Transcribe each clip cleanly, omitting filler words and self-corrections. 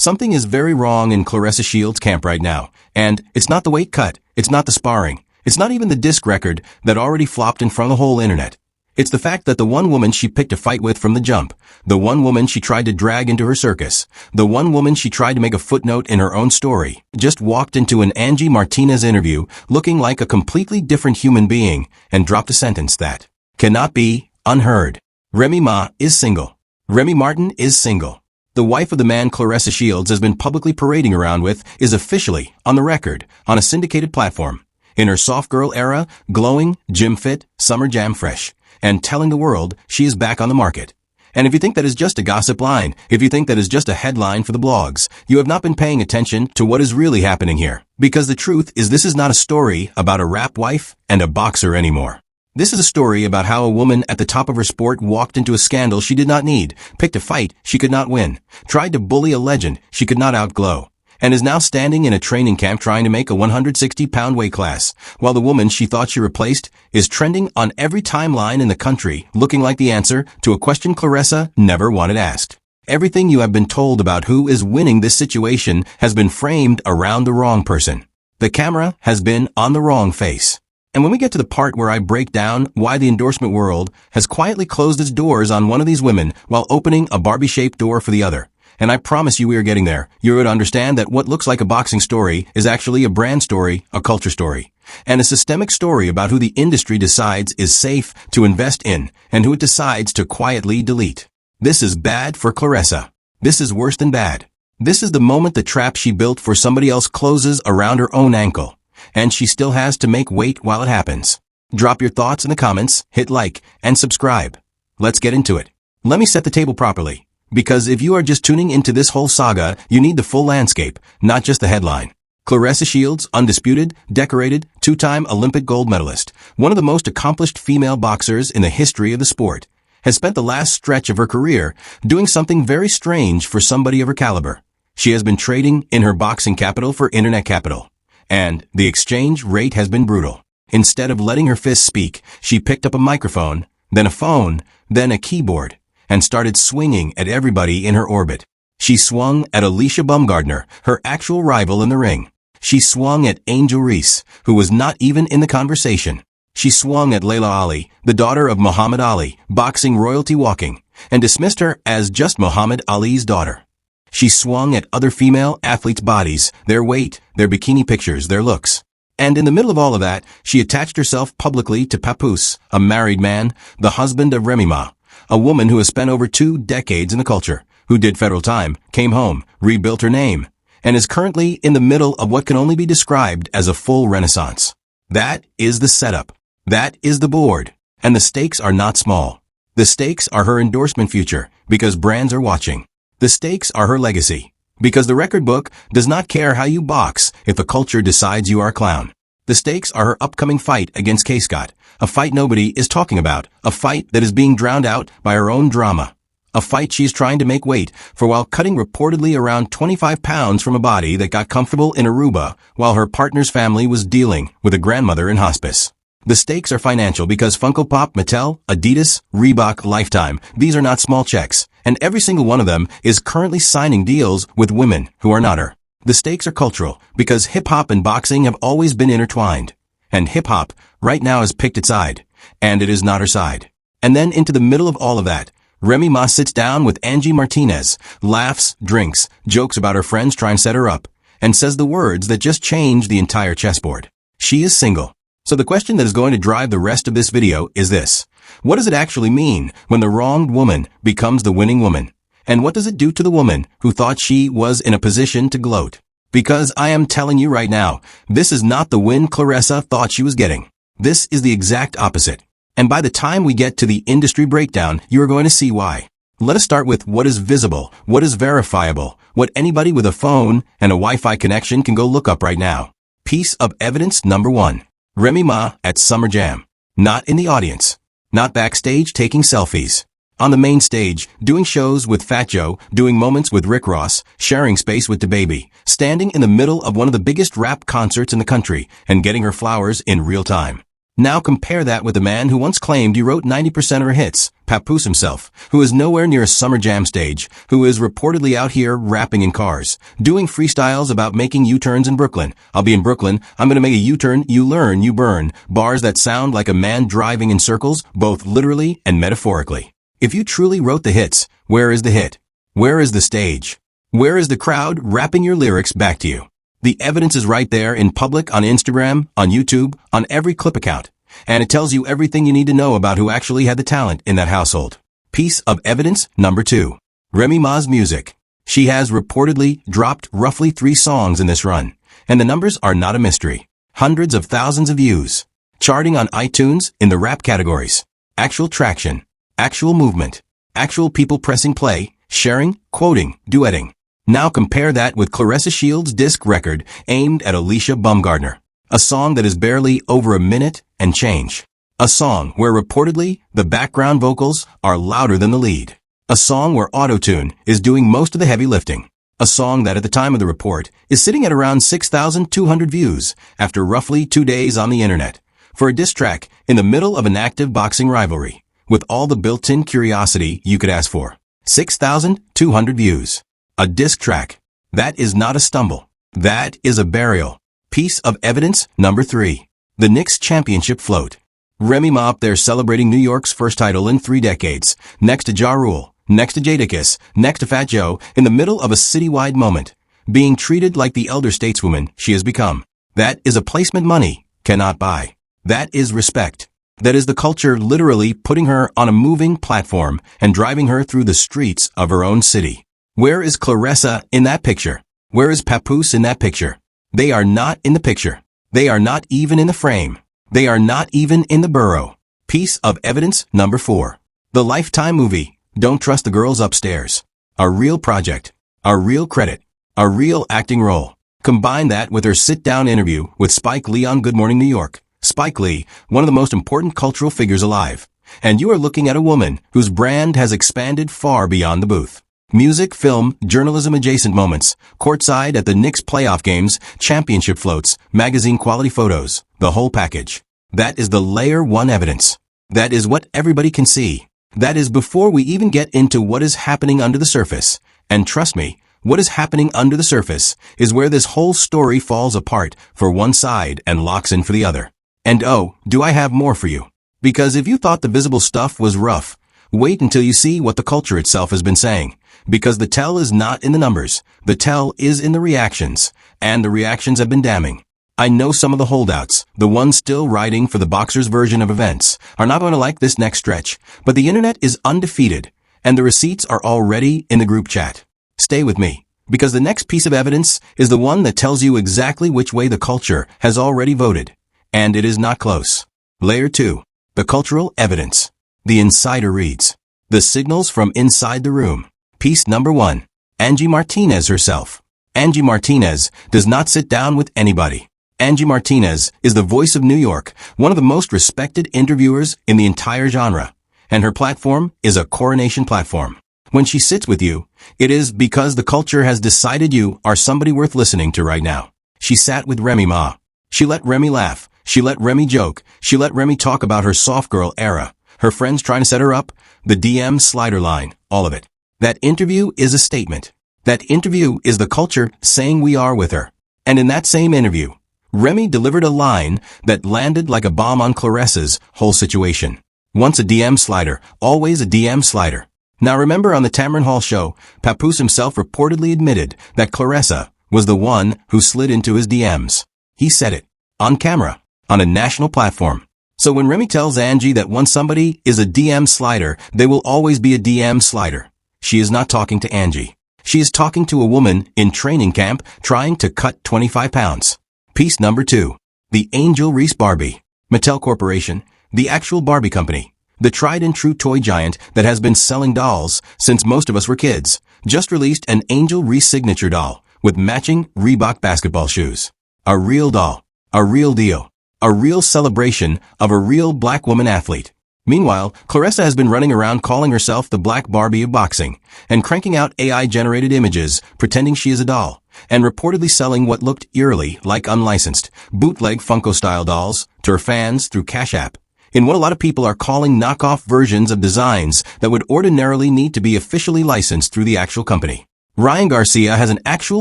Something is very wrong in Claressa Shields' camp right now, and it's not the weight cut, it's not the sparring, it's not even the disc record that already flopped in front of the whole internet. It's the fact that the one woman she picked a fight with from the jump, the one woman she tried to drag into her circus, the one woman she tried to make a footnote in her own story, just walked into an Angie Martinez interview looking like a completely different human being and dropped a sentence that cannot be unheard. Remy Ma is single. Remy Martin is single. The wife of the man Claressa Shields has been publicly parading around with is officially on the record on a syndicated platform. In her soft girl era, glowing, gym fit, summer jam fresh, and telling the world she is back on the market. And if you think that is just a gossip line, if you think that is just a headline for the blogs, you have not been paying attention to what is really happening here. Because the truth is this is not a story about a rap wife and a boxer anymore. This is a story about how a woman at the top of her sport walked into a scandal she did not need, picked a fight she could not win, tried to bully a legend she could not outglow, and is now standing in a training camp trying to make a 160-pound weight class, while the woman she thought she replaced is trending on every timeline in the country, looking like the answer to a question Claressa never wanted asked. Everything you have been told about who is winning this situation has been framed around the wrong person. The camera has been on the wrong face. And when we get to the part where I break down why the endorsement world has quietly closed its doors on one of these women while opening a Barbie-shaped door for the other, and I promise you we are getting there, you would understand that what looks like a boxing story is actually a brand story, a culture story, and a systemic story about who the industry decides is safe to invest in and who it decides to quietly delete. This is bad for Claressa. This is worse than bad. This is the moment the trap she built for somebody else closes around her own ankle, and she still has to make weight while it happens. Drop your thoughts in the comments, hit like, and subscribe. Let's get into it. Let me set the table properly. Because if you are just tuning into this whole saga, you need the full landscape, not just the headline. Claressa Shields, undisputed, decorated, two-time Olympic gold medalist, one of the most accomplished female boxers in the history of the sport, has spent the last stretch of her career doing something very strange for somebody of her caliber. She has been trading in her boxing capital for internet capital, and the exchange rate has been brutal. Instead of letting her fists speak, she picked up a microphone, then a phone, then a keyboard, and started swinging at everybody in her orbit. She swung at Alicia Baumgardner, her actual rival in the ring. She swung at Angel Reese, who was not even in the conversation. She swung at Laila Ali, the daughter of Muhammad Ali, boxing royalty walking, and dismissed her as just Muhammad Ali's daughter. She swung at other female athletes' bodies, their weight, their bikini pictures, their looks. And in the middle of all of that, she attached herself publicly to Papoose, a married man, the husband of Remy Ma, a woman who has spent over 2 decades in the culture, who did federal time, came home, rebuilt her name, and is currently in the middle of what can only be described as a full renaissance. That is the setup. That is the board. And the stakes are not small. The stakes are her endorsement future, because brands are watching. The stakes are her legacy, because the record book does not care how you box if the culture decides you are a clown. The stakes are her upcoming fight against Kaye Scott, a fight nobody is talking about, a fight that is being drowned out by her own drama, a fight she is trying to make weight for while cutting reportedly around 25 pounds from a body that got comfortable in Aruba while her partner's family was dealing with a grandmother in hospice. The stakes are financial because Funko Pop, Mattel, Adidas, Reebok, Lifetime, these are not small checks, and every single one of them is currently signing deals with women who are not her. The stakes are cultural because hip-hop and boxing have always been intertwined. And hip-hop right now has picked its side, and it is not her side. And then into the middle of all of that, Remy Ma sits down with Angie Martinez, laughs, drinks, jokes about her friends trying to set her up, and says the words that just change the entire chessboard. She is single. So the question that is going to drive the rest of this video is this. What does it actually mean when the wronged woman becomes the winning woman? And what does it do to the woman who thought she was in a position to gloat? Because I am telling you right now, this is not the win Claressa thought she was getting. This is the exact opposite. And by the time we get to the industry breakdown, you are going to see why. Let us start with what is visible, what is verifiable, what anybody with a phone and a Wi-Fi connection can go look up right now. Piece of evidence number 1. Remy Ma at Summer Jam. Not in the audience. Not backstage taking selfies. On the main stage, doing shows with Fat Joe, doing moments with Rick Ross, sharing space with DaBaby, standing in the middle of one of the biggest rap concerts in the country, and getting her flowers in real time. Now compare that with the man who once claimed he wrote 90% of her hits, Papoose himself, who is nowhere near a summer jam stage, who is reportedly out here rapping in cars, doing freestyles about making U-turns in Brooklyn. I'll be in Brooklyn, I'm gonna make a U-turn, you learn, you burn. Bars that sound like a man driving in circles, both literally and metaphorically. If you truly wrote the hits, where is the hit? Where is the stage? Where is the crowd rapping your lyrics back to you? The evidence is right there in public on Instagram, on YouTube, on every clip account. And it tells you everything you need to know about who actually had the talent in that household. Piece of evidence number 2. Remy Ma's music. She has reportedly dropped roughly 3 songs in this run. And the numbers are not a mystery. Hundreds of thousands of views. Charting on iTunes in the rap categories. Actual traction. Actual movement. Actual people pressing play, sharing, quoting, duetting. Now compare that with Claressa Shields' disc record aimed at Alicia Baumgardner. A song that is barely over a minute and change. A song where reportedly the background vocals are louder than the lead. A song where auto-tune is doing most of the heavy lifting. A song that at the time of the report is sitting at around 6,200 views after roughly 2 days on the internet. For a diss track in the middle of an active boxing rivalry, with all the built-in curiosity you could ask for. 6,200 views. A disc track. That is not a stumble. That is a burial. Piece of evidence number 3. The Knicks championship float. Remy Ma up there celebrating New York's first title in 3 decades, next to Ja Rule, next to Jadakiss, next to Fat Joe, in the middle of a citywide moment, being treated like the elder stateswoman she has become. That is a placement money cannot buy. That is respect. That is the culture literally putting her on a moving platform and driving her through the streets of her own city. Where is Claressa in that picture? Where is Papoose in that picture? They are not in the picture. They are not even in the frame. They are not even in the burrow. Piece of evidence number 4. The Lifetime movie, Don't Trust the Girls Upstairs. A real project. A real credit. A real acting role. Combine that with her sit-down interview with Spike Lee on Good Morning New York. Spike Lee, one of the most important cultural figures alive. And you are looking at a woman whose brand has expanded far beyond the booth. Music, film, journalism-adjacent moments, courtside at the Knicks playoff games, championship floats, magazine quality photos, the whole package. That is the layer 1 evidence. That is what everybody can see. That is before we even get into what is happening under the surface. And trust me, what is happening under the surface is where this whole story falls apart for one side and locks in for the other. And oh, do I have more for you? Because if you thought the visible stuff was rough, wait until you see what the culture itself has been saying. Because the tell is not in the numbers. The tell is in the reactions. And the reactions have been damning. I know some of the holdouts, the ones still riding for the boxer's version of events, are not going to like this next stretch. But the internet is undefeated. And the receipts are already in the group chat. Stay with me. Because the next piece of evidence is the one that tells you exactly which way the culture has already voted. And it is not close. Layer 2. The cultural evidence. The insider reads. The signals from inside the room. Piece number 1. Angie Martinez herself. Angie Martinez does not sit down with anybody. Angie Martinez is the voice of New York, one of the most respected interviewers in the entire genre. And her platform is a coronation platform. When she sits with you, it is because the culture has decided you are somebody worth listening to right now. She sat with Remy Ma. She let Remy laugh. She let Remy joke. She let Remy talk about her soft girl era. Her friends trying to set her up. The DM slider line. All of it. That interview is a statement. That interview is the culture saying we are with her. And in that same interview, Remy delivered a line that landed like a bomb on Claressa's whole situation. Once a DM slider, always a DM slider. Now remember on the Tamron Hall show, Papoose himself reportedly admitted that Claressa was the one who slid into his DMs. He said it. On camera. On a national platform. So when Remy tells Angie that once somebody is a DM slider, they will always be a DM slider. She is not talking to Angie. She is talking to a woman in training camp trying to cut 25 pounds. Piece number 2. The Angel Reese Barbie. Mattel Corporation, the actual Barbie company. The tried and true toy giant that has been selling dolls since most of us were kids, just released an Angel Reese signature doll with matching Reebok basketball shoes. A real doll. A real deal. A real celebration of a real black woman athlete. Meanwhile, Claressa has been running around calling herself the Black Barbie of boxing and cranking out AI-generated images pretending she is a doll and reportedly selling what looked eerily like unlicensed, bootleg Funko-style dolls to her fans through Cash App in what a lot of people are calling knockoff versions of designs that would ordinarily need to be officially licensed through the actual company. Ryan Garcia has an actual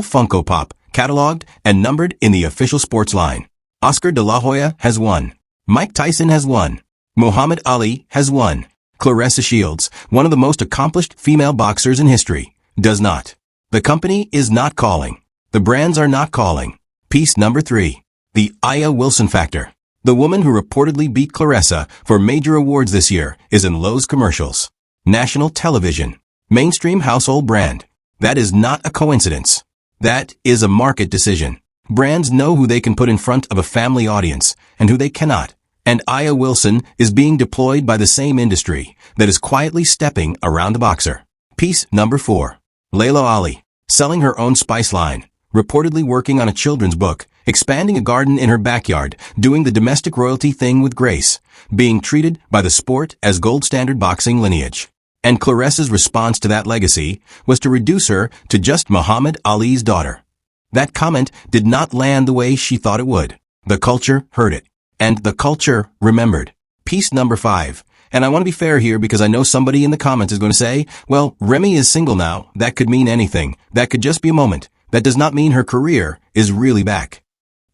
Funko Pop cataloged and numbered in the official sports line. Oscar de la Hoya has one. Mike Tyson has one. Muhammad Ali has one. Claressa Shields, one of the most accomplished female boxers in history, does not. The company is not calling. The brands are not calling. Piece number 3. The Aya Wilson factor. The woman who reportedly beat Claressa for major awards this year is in Lowe's commercials. National television. Mainstream household brand. That is not a coincidence. That is a market decision. Brands know who they can put in front of a family audience and who they cannot. And Aya Wilson is being deployed by the same industry that is quietly stepping around the boxer. Piece number 4. Layla Ali, selling her own spice line, reportedly working on a children's book, expanding a garden in her backyard, doing the domestic royalty thing with grace, being treated by the sport as gold standard boxing lineage. And Claressa's response to that legacy was to reduce her to just Muhammad Ali's daughter. That comment did not land the way she thought it would. The culture heard it. And the culture remembered. Piece number 5. And I want to be fair here because I know somebody in the comments is going to say, well, Remy is single now. That could mean anything. That could just be a moment. That does not mean her career is really back.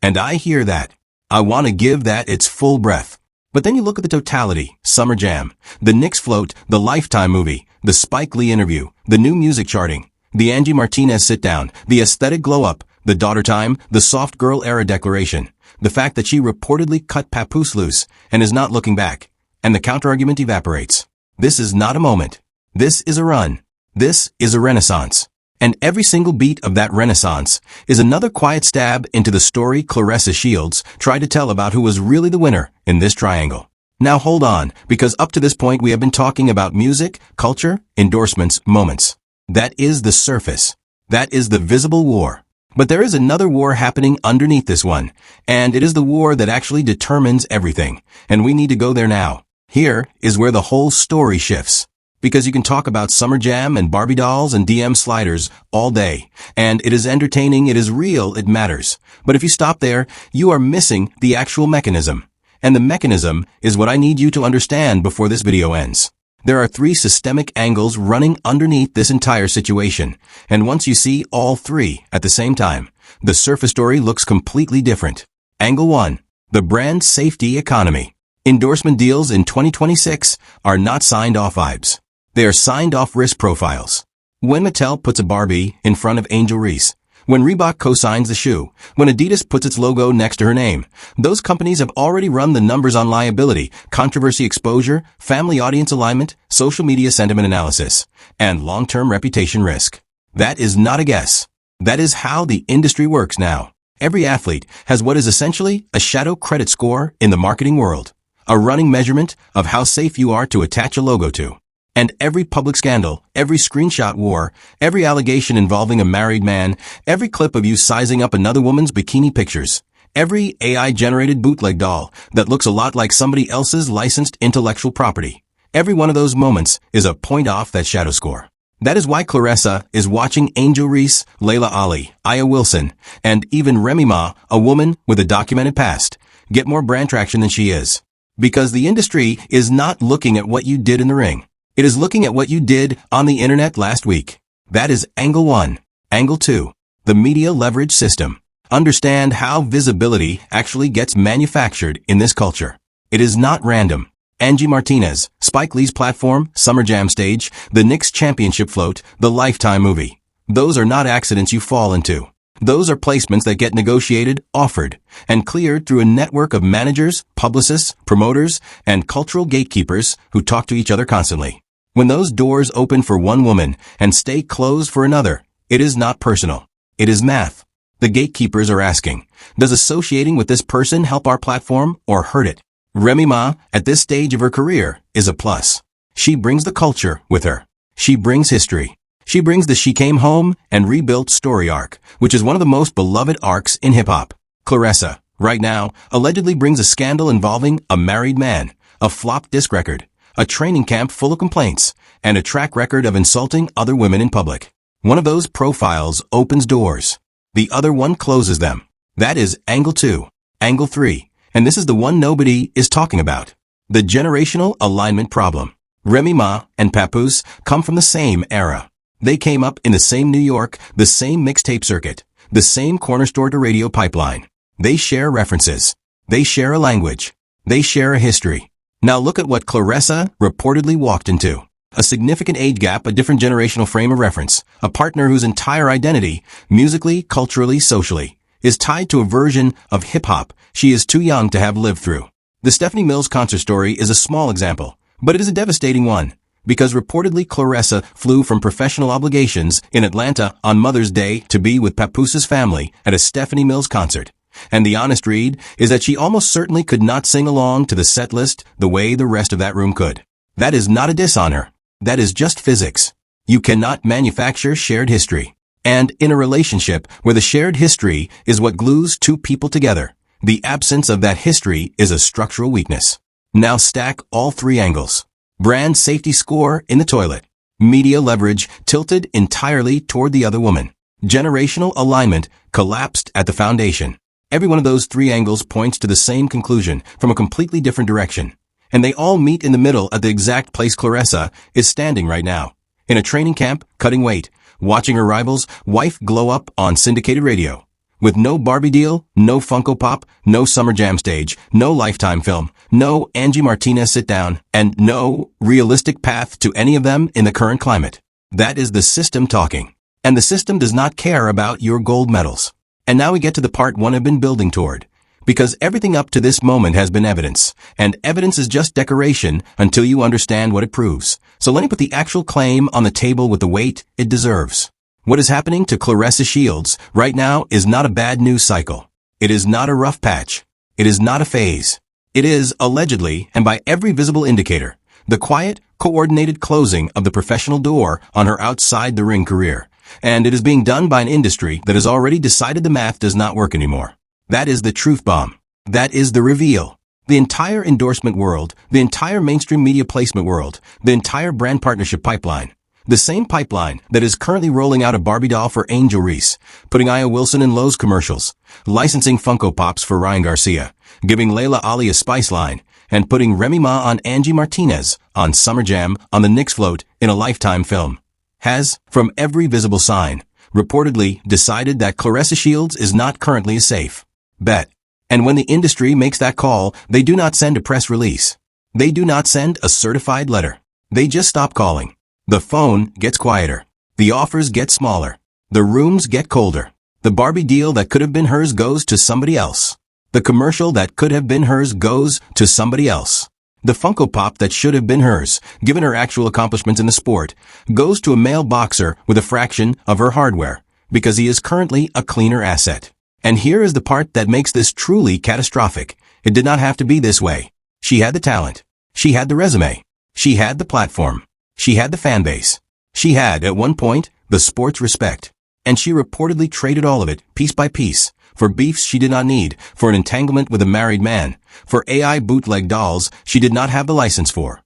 And I hear that. I want to give that its full breath. But then you look at the totality, Summer Jam, the Knicks float, the Lifetime movie, the Spike Lee interview, the new music charting, the Angie Martinez sit-down, the aesthetic glow-up, the daughter time, the soft girl era declaration, the fact that she reportedly cut Papoose loose and is not looking back, and the counterargument evaporates. This is not a moment. This is a run. This is a renaissance. And every single beat of that renaissance is another quiet stab into the story Claressa Shields tried to tell about who was really the winner in this triangle. Now hold on, because up to this point we have been talking about music, culture, endorsements, moments. That is the surface. That is the visible war. But there is another war happening underneath this one, and it is the war that actually determines everything, and we need to go there now. Here is where the whole story shifts. Because you can talk about Summer Jam and Barbie dolls and DM sliders all day, and it is entertaining, it is real, it matters. But if you stop there, you are missing the actual mechanism. And the mechanism is what I need you to understand before this video ends. There are 3 systemic angles running underneath this entire situation, and once you see all 3 at the same time, the surface story looks completely different. Angle 1. The brand safety economy. Endorsement deals in 2026 are not signed-off vibes. They are signed-off risk profiles. When Mattel puts a Barbie in front of Angel Reese, when Reebok co-signs the shoe, when Adidas puts its logo next to her name, those companies have already run the numbers on liability, controversy exposure, family audience alignment, social media sentiment analysis, and long-term reputation risk. That is not a guess. That is how the industry works now. Every athlete has what is essentially a shadow credit score in the marketing world, a running measurement of how safe you are to attach a logo to. And every public scandal, every screenshot war, every allegation involving a married man, every clip of you sizing up another woman's bikini pictures, every AI-generated bootleg doll that looks a lot like somebody else's licensed intellectual property, every one of those moments is a point off that shadow score. That is why Claressa is watching Angel Reese, Layla Ali, Aya Wilson, and even Remy Ma, a woman with a documented past, get more brand traction than she is. Because the industry is not looking at what you did in the ring. It is looking at what you did on the internet last week. That is angle 1. Angle 2. The media leverage system. Understand how visibility actually gets manufactured in this culture. It is not random. Angie Martinez, Spike Lee's platform, Summer Jam stage, the Knicks championship float, the Lifetime movie. Those are not accidents you fall into. Those are placements that get negotiated, offered, and cleared through a network of managers, publicists, promoters, and cultural gatekeepers who talk to each other constantly. When those doors open for one woman and stay closed for another, it is not personal. It is math. The gatekeepers are asking, does associating with this person help our platform or hurt it? Remy Ma, at this stage of her career, is a plus. She brings the culture with her. She brings history. She brings the She Came Home and Rebuilt story arc, which is one of the most beloved arcs in hip-hop. Claressa, right now, allegedly brings a scandal involving a married man, a flopped disc record, a training camp full of complaints, and a track record of insulting other women in public. One of those profiles opens doors. The other one closes them. That is angle 2, angle 3, and this is the one nobody is talking about. The generational alignment problem. Remy Ma and Papoose come from the same era. They came up in the same New York, the same mixtape circuit, the same corner store to radio pipeline. They share references. They share a language. They share a history. Now look at what Claressa reportedly walked into. A significant age gap, a different generational frame of reference, a partner whose entire identity, musically, culturally, socially, is tied to a version of hip-hop she is too young to have lived through. The Stephanie Mills concert story is a small example, but it is a devastating one, because reportedly Claressa flew from professional obligations in Atlanta on Mother's Day to be with Papoose's family at a Stephanie Mills concert. And the honest read is that she almost certainly could not sing along to the set list the way the rest of that room could. That is not a diss on her. That is just physics. You cannot manufacture shared history. And in a relationship where the shared history is what glues two people together, the absence of that history is a structural weakness. Now stack all 3 angles. Brand safety score in the toilet. Media leverage tilted entirely toward the other woman. Generational alignment collapsed at the foundation. Every one of those 3 angles points to the same conclusion from a completely different direction. And they all meet in the middle at the exact place Claressa is standing right now. In a training camp, cutting weight, watching her rival's wife glow up on syndicated radio. With no Barbie deal, no Funko Pop, no Summer Jam stage, no Lifetime film, no Angie Martinez sit down, and no realistic path to any of them in the current climate. That is the system talking. And the system does not care about your gold medals. And now we get to the part one have been building toward. Because everything up to this moment has been evidence, and evidence is just decoration until you understand what it proves. So let me put the actual claim on the table with the weight it deserves. What is happening to Claressa Shields right now is not a bad news cycle. It is not a rough patch. It is not a phase. It is, allegedly, and by every visible indicator, the quiet, coordinated closing of the professional door on her outside-the-ring career. And it is being done by an industry that has already decided the math does not work anymore. That is the truth bomb. That is the reveal. The entire endorsement world, the entire mainstream media placement world, the entire brand partnership pipeline. The same pipeline that is currently rolling out a Barbie doll for Angel Reese, putting Aya Wilson in Lowe's commercials, licensing Funko Pops for Ryan Garcia, giving Layla Ali a spice line, and putting Remy Ma on Angie Martinez on Summer Jam on the Knicks float in a Lifetime film, has, from every visible sign, reportedly decided that Claressa Shields is not currently a safe bet. And when the industry makes that call, they do not send a press release. They do not send a certified letter. They just stop calling. The phone gets quieter. The offers get smaller. The rooms get colder. The Barbie deal that could have been hers goes to somebody else. The commercial that could have been hers goes to somebody else. The Funko Pop that should have been hers, given her actual accomplishments in the sport, goes to a male boxer with a fraction of her hardware, because he is currently a cleaner asset. And here is the part that makes this truly catastrophic. It did not have to be this way. She had the talent. She had the resume. She had the platform. She had the fan base. She had, at one point, the sports respect. And she reportedly traded all of it, piece by piece, for beefs she did not need, for an entanglement with a married man, for AI bootleg dolls she did not have the license for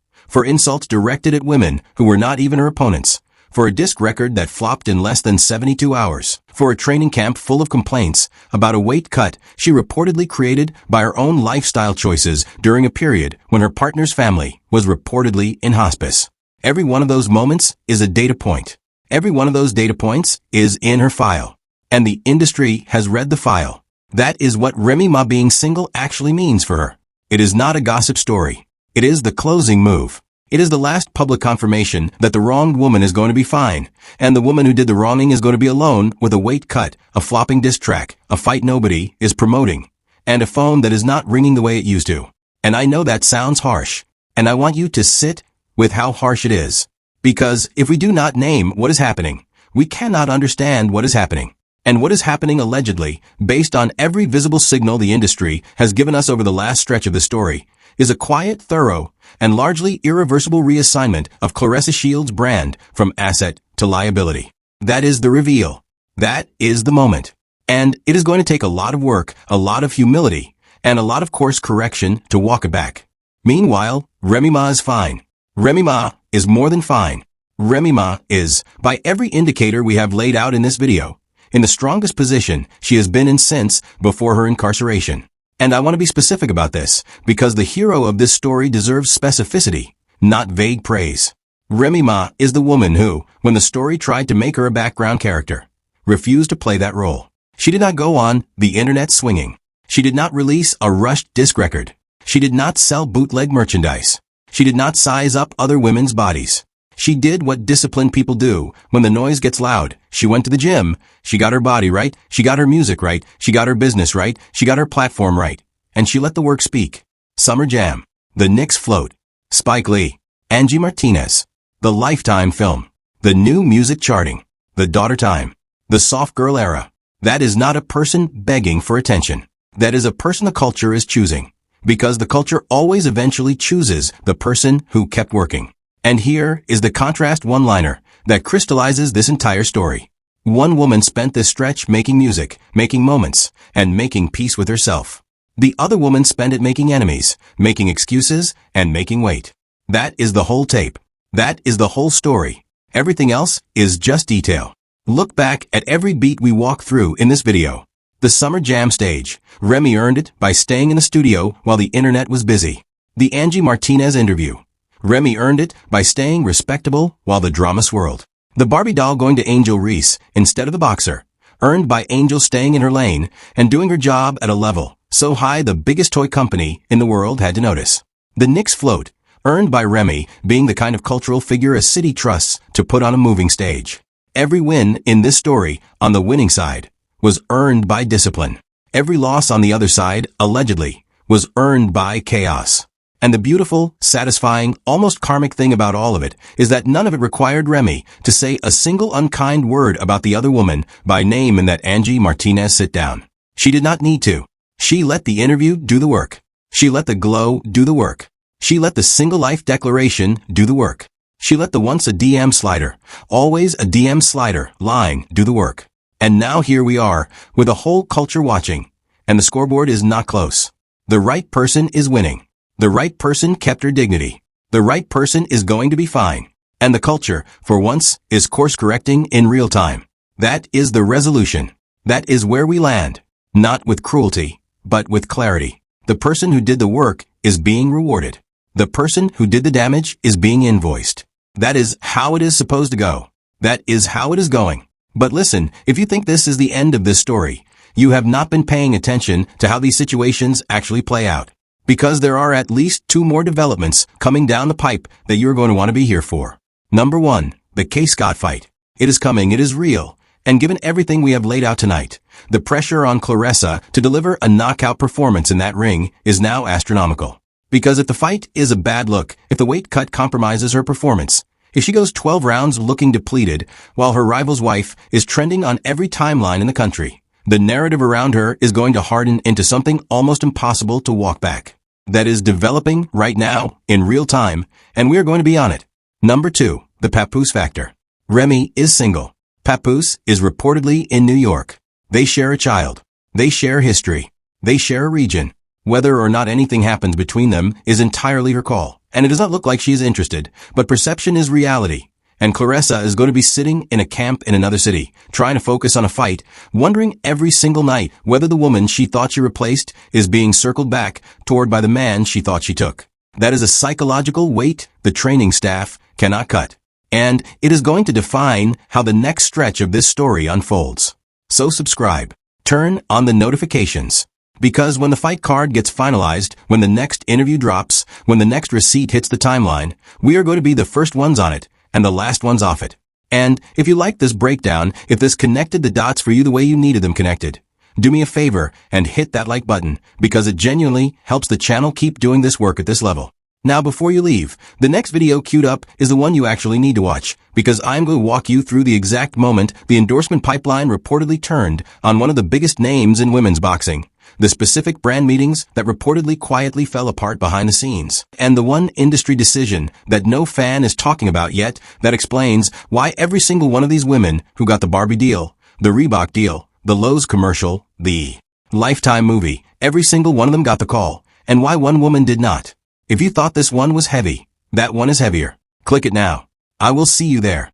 insults directed at women who were not even her opponents, for a disc record that flopped in less than 72 hours, for a training camp full of complaints about a weight cut she reportedly created by her own lifestyle choices during a period when her partner's family was reportedly in hospice. Every one of those moments is a data point. Every one of those data points is in her file. And the industry has read the file. That is what Remy Ma being single actually means for her. It is not a gossip story. It is the closing move. It is the last public confirmation that the wronged woman is going to be fine, and the woman who did the wronging is going to be alone with a weight cut, a flopping diss track, a fight nobody is promoting, and a phone that is not ringing the way it used to. And I know that sounds harsh, and I want you to sit with how harsh it is. Because if we do not name what is happening, we cannot understand what is happening. And what is happening allegedly, based on every visible signal the industry has given us over the last stretch of the story, is a quiet, thorough, and largely irreversible reassignment of Claressa Shields' brand from asset to liability. That is the reveal. That is the moment. And it is going to take a lot of work, a lot of humility, and a lot of course correction to walk it back. Meanwhile, Remy Ma is fine. Remy Ma is more than fine. Remy Ma is, by every indicator we have laid out in this video, in the strongest position she has been in since before her incarceration. And I want to be specific about this, because the hero of this story deserves specificity, not vague praise. Remy Ma is the woman who, when the story tried to make her a background character, refused to play that role. She did not go on the internet swinging. She did not release a rushed disc record. She did not sell bootleg merchandise. She did not size up other women's bodies. She did what disciplined people do when the noise gets loud. She went to the gym. She got her body right. She got her music right. She got her business right. She got her platform right. And she let the work speak. Summer Jam. The Knicks Float. Spike Lee. Angie Martinez. The Lifetime film. The new music charting. The Daughter Time. The soft girl era. That is not a person begging for attention. That is a person the culture is choosing. Because the culture always eventually chooses the person who kept working. And here is the contrast one-liner that crystallizes this entire story. One woman spent this stretch making music, making moments, and making peace with herself. The other woman spent it making enemies, making excuses, and making weight. That is the whole tape. That is the whole story. Everything else is just detail. Look back at every beat we walk through in this video. The Summer Jam stage. Remy earned it by staying in the studio while the internet was busy. The Angie Martinez interview. Remy earned it by staying respectable while the drama swirled. The Barbie doll going to Angel Reese instead of the boxer. Earned by Angel staying in her lane and doing her job at a level so high the biggest toy company in the world had to notice. The Knicks Float. Earned by Remy being the kind of cultural figure a city trusts to put on a moving stage. Every win in this story, on the winning side, was earned by discipline. Every loss on the other side, allegedly, was earned by chaos. And the beautiful, satisfying, almost karmic thing about all of it is that none of it required Remy to say a single unkind word about the other woman by name in that Angie Martinez sit down. She did not need to. She let the interview do the work. She let the glow do the work. She let the single life declaration do the work. She let the once a DM slider, always a DM slider line do the work. And now here we are, with a whole culture watching, and the scoreboard is not close. The right person is winning. The right person kept her dignity. The right person is going to be fine. And the culture, for once, is course-correcting in real time. That is the resolution. That is where we land. Not with cruelty, but with clarity. The person who did the work is being rewarded. The person who did the damage is being invoiced. That is how it is supposed to go. That is how it is going. But listen, if you think this is the end of this story, you have not been paying attention to how these situations actually play out. Because there are at least 2 more developments coming down the pipe that you're going to want to be here for. Number 1, the Kaye Scott fight. It is coming, it is real. And given everything we have laid out tonight, the pressure on Claressa to deliver a knockout performance in that ring is now astronomical. Because if the fight is a bad look, if the weight cut compromises her performance, if she goes 12 rounds looking depleted while her rival's wife is trending on every timeline in the country, the narrative around her is going to harden into something almost impossible to walk back. That is developing right now, in real time, and we are going to be on it. Number 2, the Papoose factor. Remy is single. Papoose is reportedly in New York. They share a child. They share history. They share a region. Whether or not anything happens between them is entirely her call, and it does not look like she is interested, but perception is reality. And Claressa is going to be sitting in a camp in another city, trying to focus on a fight, wondering every single night whether the woman she thought she replaced is being circled back toward by the man she thought she took. That is a psychological weight the training staff cannot cut. And it is going to define how the next stretch of this story unfolds. So subscribe. Turn on the notifications. Because when the fight card gets finalized, when the next interview drops, when the next receipt hits the timeline, we are going to be the first ones on it, and the last ones off it. And if you like this breakdown, if this connected the dots for you the way you needed them connected, do me a favor and hit that like button, because it genuinely helps the channel keep doing this work at this level. Now before you leave, the next video queued up is the one you actually need to watch, because I'm going to walk you through the exact moment the endorsement pipeline reportedly turned on one of the biggest names in women's boxing. The specific brand meetings that reportedly quietly fell apart behind the scenes, and the one industry decision that no fan is talking about yet that explains why every single one of these women who got the Barbie deal, the Reebok deal, the Lowe's commercial, the Lifetime movie, every single one of them got the call, and why one woman did not. If you thought this one was heavy, That one is heavier. Click it now. I will see you there.